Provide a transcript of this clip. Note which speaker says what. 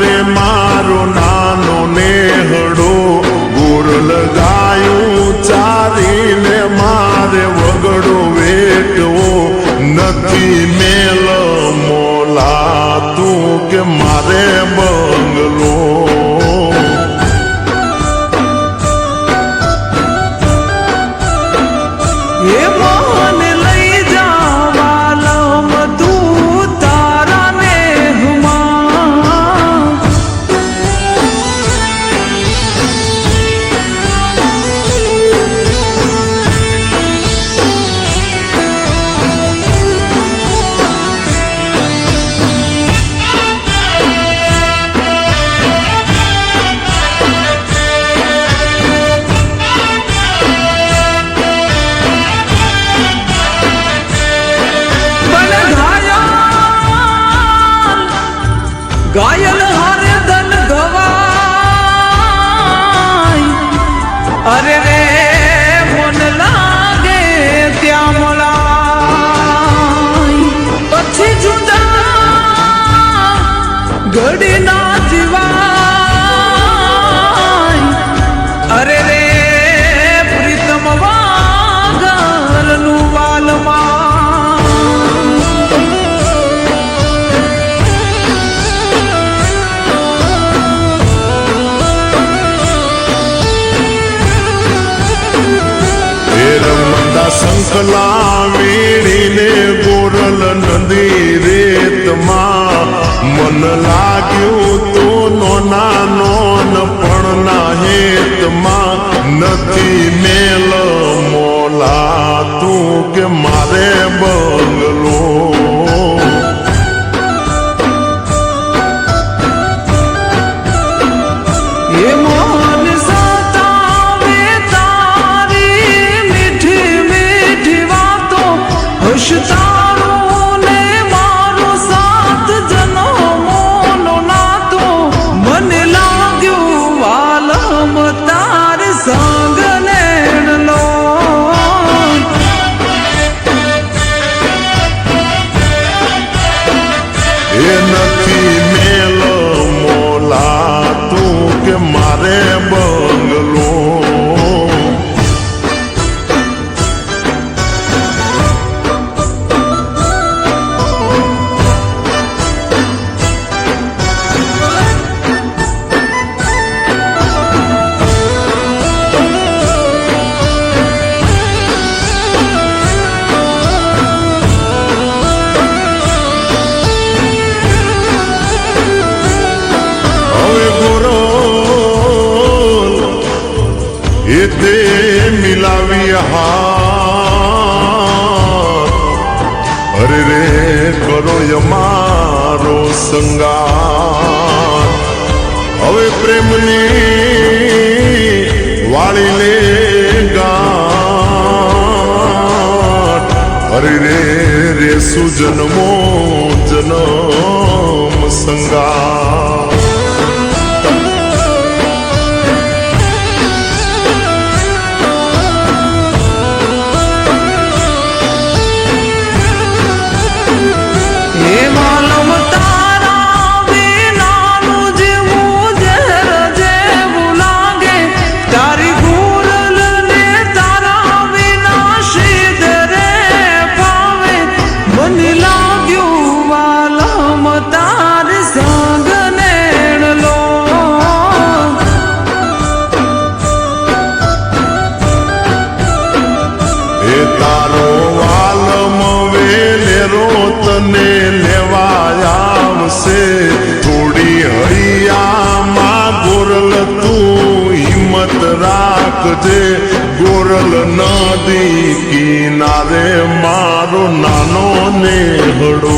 Speaker 1: મારે મારો નાનો નેહડો ગોરલ ગાયું ચારીને મારે વગડો વેટવો નથી મેલ મોલાતું કે મારે બંગલો
Speaker 2: घायल हरे दल गवाय अरे रे मन लागे त्या मलाय पछी जुदा घड़ी ना जीवाय अरे रे प्रीतम वागर नु वालमा
Speaker 1: સંકલા વીણીને ગોરલ નદી રેતમાં મન લાગ્યું તો નોના નોન પણ ના હેતમાં નથી મેલ મોલાતું કે મારે બંગલો નથી મેલ મોલાતું કે મારે બંગલો તે મિલાવી હાથ અરે રે કરો અમારો સંગાર હવે પ્રેમની વાળીને ગાંઠ અરે રે રે સુજનમો જનમ સંગાર તારો વાલમ વેલેરો તને લેવા આવશે થોડી હૈયામાં ગોરલ તું હિંમત રાખજે ગોરલ નદી કિનારે મારો નાનો નેહડો